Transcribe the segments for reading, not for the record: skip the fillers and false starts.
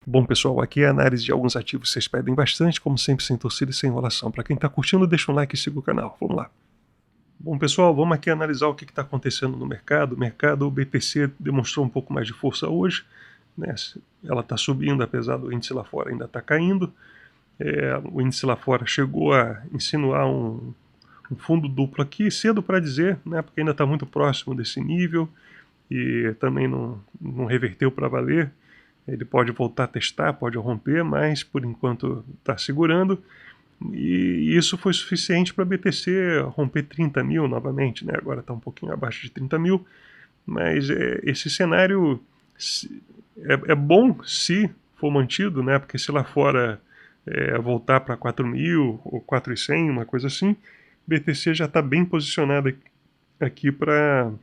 Bom, pessoal, aqui é a análise de alguns ativos que vocês pedem bastante, como sempre, sem torcida e sem enrolação. Para quem está curtindo, deixa um like e siga o canal. Vamos lá. Bom, pessoal, vamos aqui analisar o que está acontecendo no mercado. O mercado, o BTC demonstrou um pouco mais de força hoje, né? Ela está subindo, apesar do índice lá fora ainda está caindo. O índice lá fora chegou a insinuar um fundo duplo aqui, cedo para dizer, né? Porque ainda está muito próximo desse nível e também não reverteu para valer. Ele pode voltar a testar, pode romper, mas por enquanto está segurando. E isso foi suficiente para a BTC romper 30 mil novamente, né? Agora está um pouquinho abaixo de 30 mil, mas esse cenário é bom se for mantido, né? Porque se lá fora voltar para 4 mil ou 4.100, uma coisa assim, BTC já está bem posicionado aqui para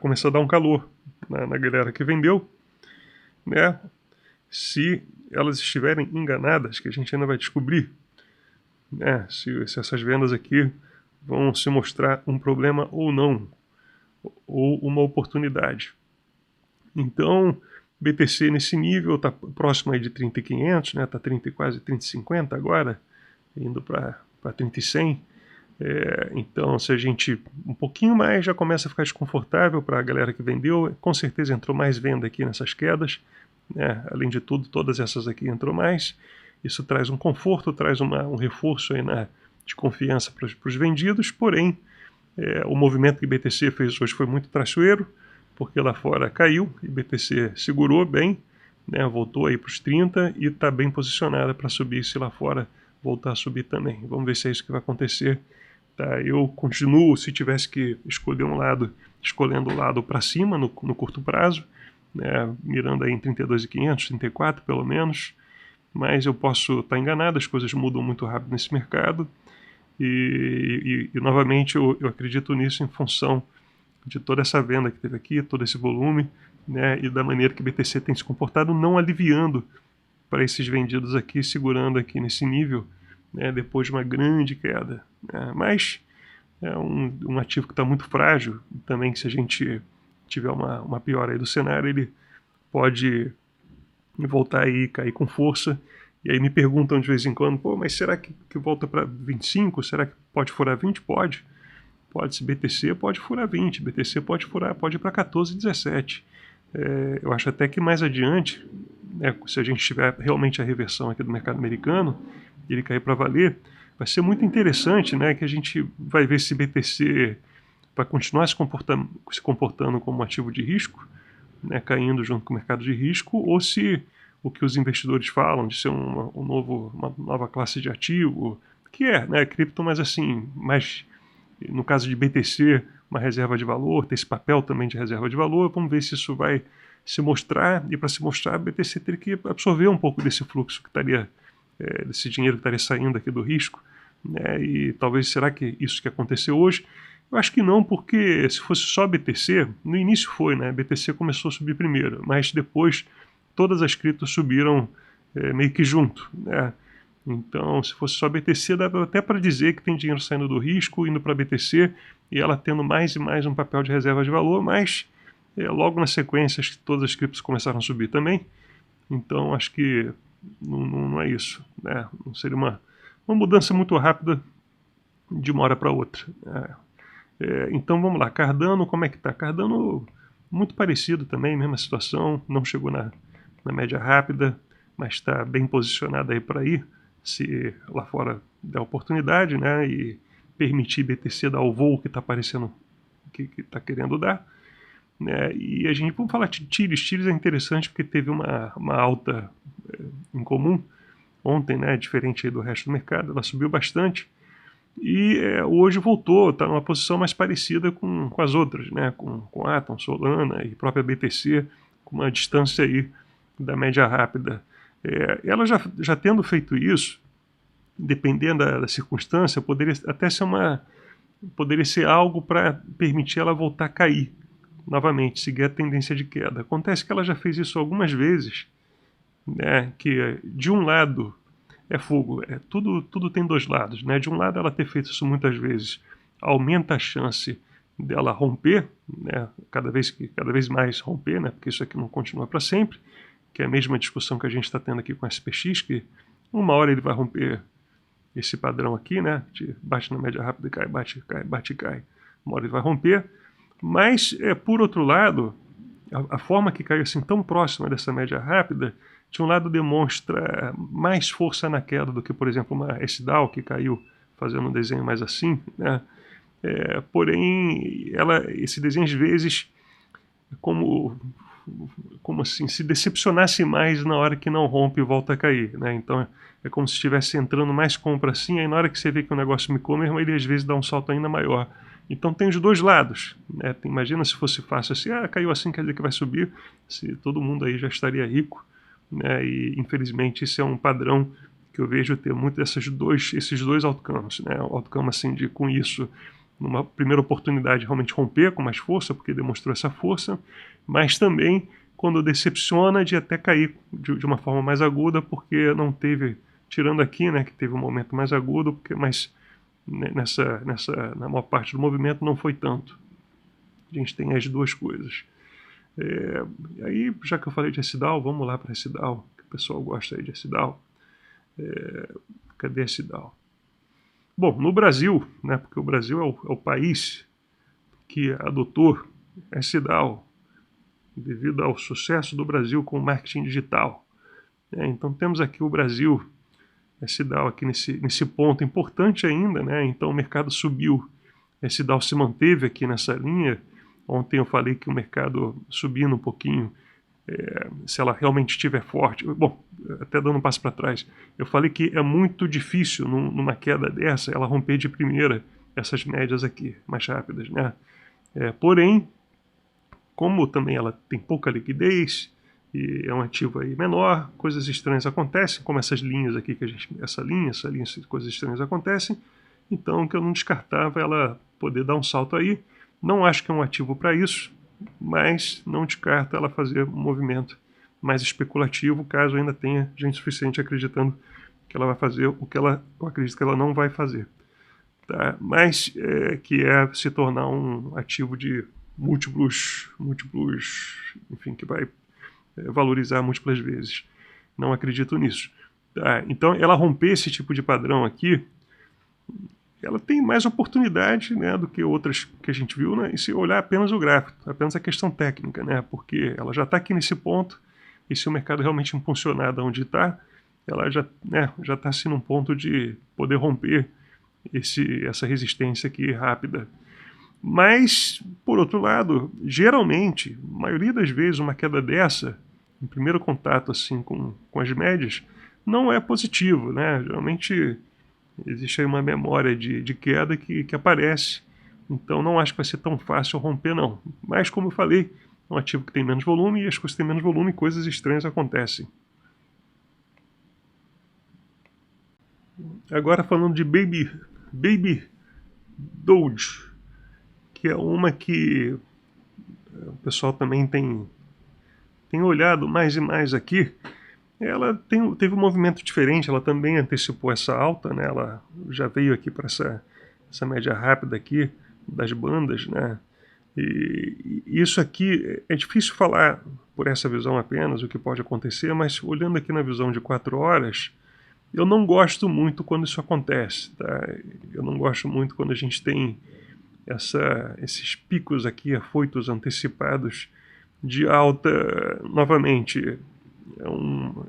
começar a dar um calor na galera que vendeu, né? Se elas estiverem enganadas, que a gente ainda vai descobrir, né? Se essas vendas aqui vão se mostrar um problema ou não, ou uma oportunidade. Então, BTC nesse nível está próximo aí de 30.500, né? Está quase 30.50 agora, indo para 30.100. Então, se a gente um pouquinho mais já começa a ficar desconfortável para a galera que vendeu, com certeza entrou mais venda aqui nessas quedas, né? Além de tudo, todas essas aqui entrou mais. Isso traz um conforto, traz um reforço aí de confiança para os vendidos, porém, o movimento que BTC fez hoje foi muito traiçoeiro, porque lá fora caiu e BTC segurou bem, né? Voltou aí para os 30 e está bem posicionada para subir se lá fora voltar a subir também. Vamos ver se é isso que vai acontecer. Tá, eu continuo, se tivesse que escolher um lado, escolhendo o lado para cima no curto prazo, né, mirando aí em 32.500, 34 pelo menos, mas eu posso estar enganado, as coisas mudam muito rápido nesse mercado, e novamente eu acredito nisso em função de toda essa venda que teve aqui, todo esse volume, né, e da maneira que o BTC tem se comportado, não aliviando para esses vendidos aqui, segurando aqui nesse nível, né, depois de uma grande queda, né? Mas é um ativo que está muito frágil, também que se a gente tiver uma piora aí do cenário, ele pode voltar aí, cair com força, e aí me perguntam de vez em quando, pô, mas será que volta para 25? Será que pode furar 20? Pode. Pode, se BTC pode furar 20, BTC pode ir para 14, 17. Eu acho até que mais adiante, né, se a gente tiver realmente a reversão aqui do mercado americano, ele cair para valer, vai ser muito interessante, né, que a gente vai ver se BTC vai continuar se comportando como um ativo de risco, né, caindo junto com o mercado de risco, ou se o que os investidores falam de ser uma nova classe de ativo, que né, cripto, mas assim, mais no caso de BTC, uma reserva de valor, ter esse papel também de reserva de valor, vamos ver se isso vai se mostrar, e para se mostrar, a BTC teria que absorver um pouco desse fluxo que estaria, desse dinheiro que estaria saindo aqui do risco, né? E talvez, será que isso que aconteceu hoje? Eu acho que não, porque se fosse só BTC, no início foi, né? BTC começou a subir primeiro, mas depois todas as criptos subiram meio que junto, né? Então, se fosse só BTC, dava até para dizer que tem dinheiro saindo do risco, indo para BTC, e ela tendo mais e mais um papel de reserva de valor, mas logo na sequência todas as criptos começaram a subir também. Então, acho que não é isso, né? Não seria uma mudança muito rápida de uma hora para outra. Então, vamos lá. Cardano, como é que está? Cardano, muito parecido também, mesma situação, não chegou na média rápida, mas está bem posicionado aí para ir, se lá fora der oportunidade, né, e permitir BTC dar o voo que está parecendo que está querendo dar, né. E a gente, vamos falar de Tiris. Tiris é interessante porque teve uma alta em comum ontem, né, diferente aí do resto do mercado, ela subiu bastante e hoje voltou, está numa posição mais parecida com as outras, né, com Atom, Solana e própria BTC, com uma distância aí da média rápida. Ela já tendo feito isso, dependendo da circunstância, poderia até ser algo para permitir ela voltar a cair novamente, seguir a tendência de queda. Acontece que ela já fez isso algumas vezes, né, que de um lado é fogo, tudo tem dois lados, né? De um lado, ela ter feito isso muitas vezes aumenta a chance dela romper, né? Cada vez mais romper, né? Porque isso aqui não continua para sempre, que é a mesma discussão que a gente está tendo aqui com o SPX, que uma hora ele vai romper esse padrão aqui, né? Bate na média rápida e cai, bate, cai, bate e cai. Uma hora ele vai romper. Mas, por outro lado, a forma que caiu assim tão próxima dessa média rápida, de um lado demonstra mais força na queda do que, por exemplo, uma S-Dow que caiu fazendo um desenho mais assim, né? Porém, esse desenho às vezes como assim, se decepcionasse mais na hora que não rompe e volta a cair, né? Então é como se estivesse entrando mais compra assim, aí na hora que você vê que o negócio me come, ele às vezes dá um salto ainda maior. Então tem os dois lados, né? Imagina se fosse fácil assim, caiu assim, quer dizer que vai subir, se todo mundo aí já estaria rico, né? E infelizmente esse é um padrão que eu vejo ter muito esses dois outcomes, né? O outcome assim de com isso, numa primeira oportunidade realmente romper com mais força, porque demonstrou essa força, mas também quando decepciona de até cair de uma forma mais aguda, porque não teve, tirando aqui, né, que teve um momento mais agudo, mas na maior parte do movimento não foi tanto. A gente tem as duas coisas. Aí, já que eu falei de S-Dow, vamos lá para S-Dow, que o pessoal gosta aí de S-Dow. Cadê S-Dow? Bom, no Brasil, né, porque o Brasil é o país que adotou S-Dow devido ao sucesso do Brasil com o marketing digital. Então temos aqui o Brasil, S-Dow aqui nesse ponto importante ainda, né? Então o mercado subiu, S-Dow se manteve aqui nessa linha. Ontem eu falei que o mercado subindo um pouquinho, se ela realmente estiver forte, bom, até dando um passo para trás, eu falei que é muito difícil numa queda dessa ela romper de primeira essas médias aqui, mais rápidas, né? Porém, como também ela tem pouca liquidez e é um ativo aí menor, coisas estranhas acontecem, como essas linhas aqui, essa linha, coisas estranhas acontecem, então que eu não descartava ela poder dar um salto aí. Não acho que é um ativo para isso, mas não descarta ela fazer um movimento mais especulativo, caso ainda tenha gente suficiente acreditando que ela vai fazer o que eu acredito que ela não vai fazer. Tá? Mas que é se tornar um ativo de múltiplos, enfim, que vai valorizar múltiplas vezes. Não acredito nisso. Tá? Então, ela romper esse tipo de padrão aqui, ela tem mais oportunidade, né, do que outras que a gente viu, né, e se olhar apenas o gráfico, apenas a questão técnica, né, porque ela já está aqui nesse ponto, e se o mercado realmente impulsionar de onde está, ela já está assim num ponto de poder romper essa resistência aqui rápida. Mas, por outro lado, geralmente, a maioria das vezes, uma queda dessa, em primeiro contato assim com as médias, não é positivo, né? Geralmente existe aí uma memória de queda que aparece, então não acho que vai ser tão fácil romper não. Mas, como eu falei, é um ativo que tem menos volume, e as coisas que têm menos volume, coisas estranhas acontecem. Agora falando de Baby Doge, que é uma que o pessoal também tem olhado mais e mais aqui. Ela teve um movimento diferente, ela também antecipou essa alta, né? Ela já veio aqui para essa média rápida aqui das bandas, né? E isso aqui é difícil falar por essa visão apenas o que pode acontecer, mas olhando aqui na visão de 4 horas, eu não gosto muito quando isso acontece, tá? Eu não gosto muito quando a gente tem esses picos aqui afoitos antecipados de alta. Novamente,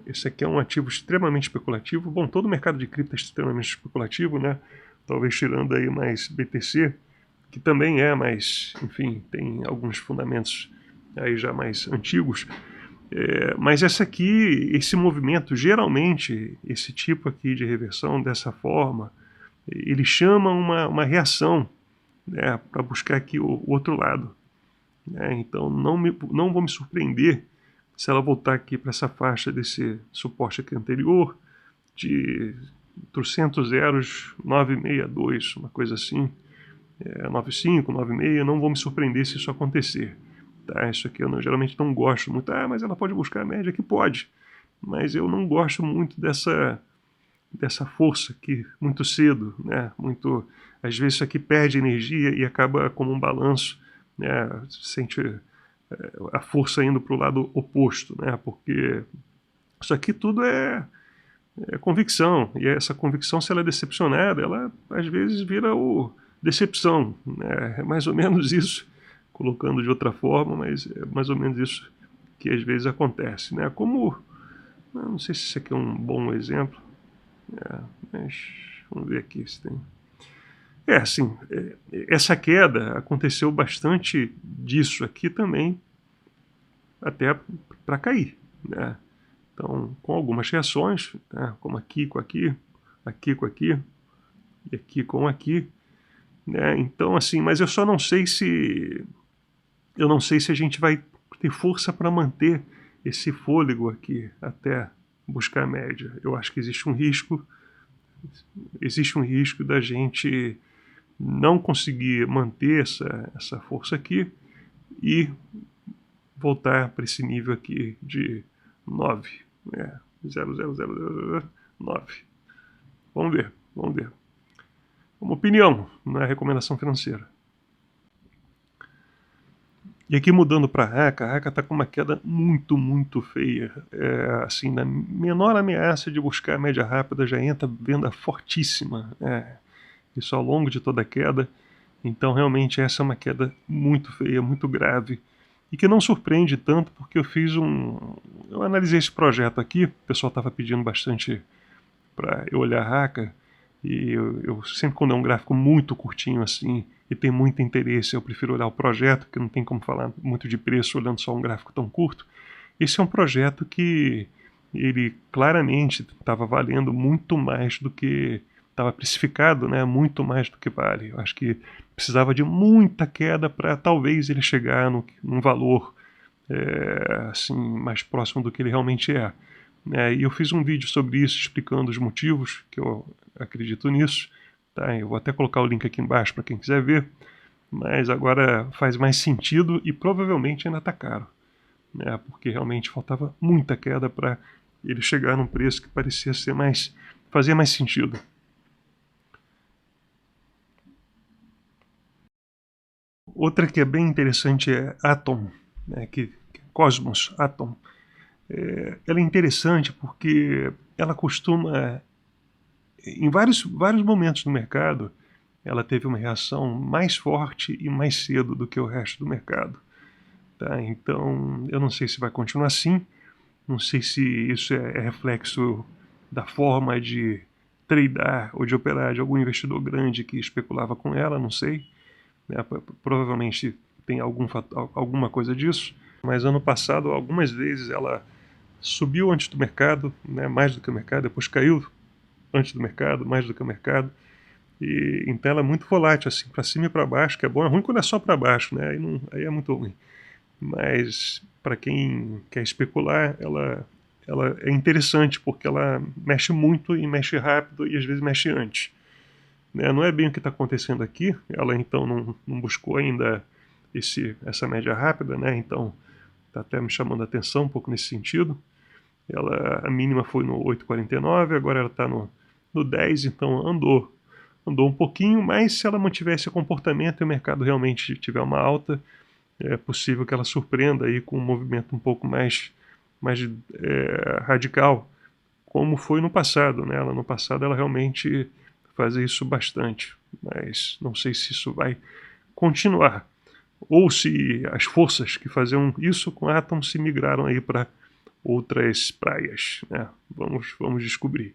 esse aqui é um ativo extremamente especulativo. Bom, todo o mercado de cripto é extremamente especulativo, né? Talvez tirando aí mais BTC, que também é, mas, enfim, tem alguns fundamentos aí já mais antigos. Mas esse movimento, geralmente, esse tipo aqui de reversão dessa forma, ele chama uma reação, né, para buscar aqui o outro lado. Então não vou me surpreender se ela voltar aqui para essa faixa desse suporte aqui anterior, de 300 zeros, 962, uma coisa assim, 95, 96, não vou me surpreender se isso acontecer. Tá? Isso aqui eu geralmente não gosto muito. Mas ela pode buscar a média, que pode, mas eu não gosto muito dessa força aqui muito cedo, né? Às vezes isso aqui perde energia e acaba como um balanço, né? Sente a força indo para o lado oposto, né? Porque isso aqui tudo é convicção, e essa convicção, se ela é decepcionada, ela às vezes vira decepção, né? É mais ou menos isso, colocando de outra forma, mas é mais ou menos isso que às vezes acontece, né? Como, eu não sei se isso aqui é um bom exemplo, mas vamos ver aqui se tem. Assim, essa queda aconteceu bastante disso aqui também, até para cair, né? Então, com algumas reações, né, como aqui com aqui, aqui com aqui, e aqui com aqui, né? Então, assim, mas eu só não sei se... Eu não sei se a gente vai ter força para manter esse fôlego aqui até buscar a média. Eu acho que existe um risco da gente não conseguir manter essa força aqui e voltar para esse nível aqui de 9, né? 0,00009. Vamos ver, vamos ver. Uma opinião, não é recomendação financeira. E aqui mudando para a Raka está com uma queda muito feia. Assim, na menor ameaça de buscar a média rápida já entra venda fortíssima. Isso ao longo de toda a queda. Então realmente essa é uma queda muito feia, muito grave. E que não surpreende tanto porque eu analisei esse projeto aqui, o pessoal estava pedindo bastante para eu olhar a Raka. E eu sempre, quando é um gráfico muito curtinho assim e tem muito interesse, eu prefiro olhar o projeto, porque não tem como falar muito de preço olhando só um gráfico tão curto. Esse é um projeto que ele claramente estava valendo muito mais do que estava precificado, né? Muito mais do que vale. Eu acho que precisava de muita queda para talvez ele chegar num valor assim, mais próximo do que ele realmente é. E eu fiz um vídeo sobre isso, explicando os motivos que eu acredito nisso. Tá? Eu vou até colocar o link aqui embaixo para quem quiser ver. Mas agora faz mais sentido e provavelmente ainda está caro. Né? Porque realmente faltava muita queda para ele chegar num preço que parecia ser fazia mais sentido. Outra que é bem interessante é Atom, né? Cosmos, Atom. Ela é interessante porque ela costuma, em vários momentos do mercado, ela teve uma reação mais forte e mais cedo do que o resto do mercado. Tá? Então, eu não sei se vai continuar assim, não sei se isso é reflexo da forma de tradear ou de operar de algum investidor grande que especulava com ela, não sei. Provavelmente tem alguma coisa disso, mas ano passado, algumas vezes, ela subiu antes do mercado, né, mais do que o mercado, depois caiu antes do mercado, mais do que o mercado. E então ela é muito volátil, assim, para cima e para baixo, que é bom. É ruim quando é só para baixo, né? Aí é muito ruim. Mas para quem quer especular, ela é interessante porque ela mexe muito e mexe rápido e às vezes mexe antes. Né? Não é bem o que está acontecendo aqui. Ela então não buscou ainda essa média rápida, né? Então está até me chamando a atenção um pouco nesse sentido. A mínima foi no 8,49, agora ela está no 10, então andou um pouquinho, mas se ela mantiver esse comportamento e o mercado realmente tiver uma alta, é possível que ela surpreenda aí com um movimento um pouco mais radical, como foi no passado, né? No passado ela realmente fazia isso bastante, mas não sei se isso vai continuar, ou se as forças que faziam isso com Atom se migraram aí para outras praias, né? Vamos descobrir.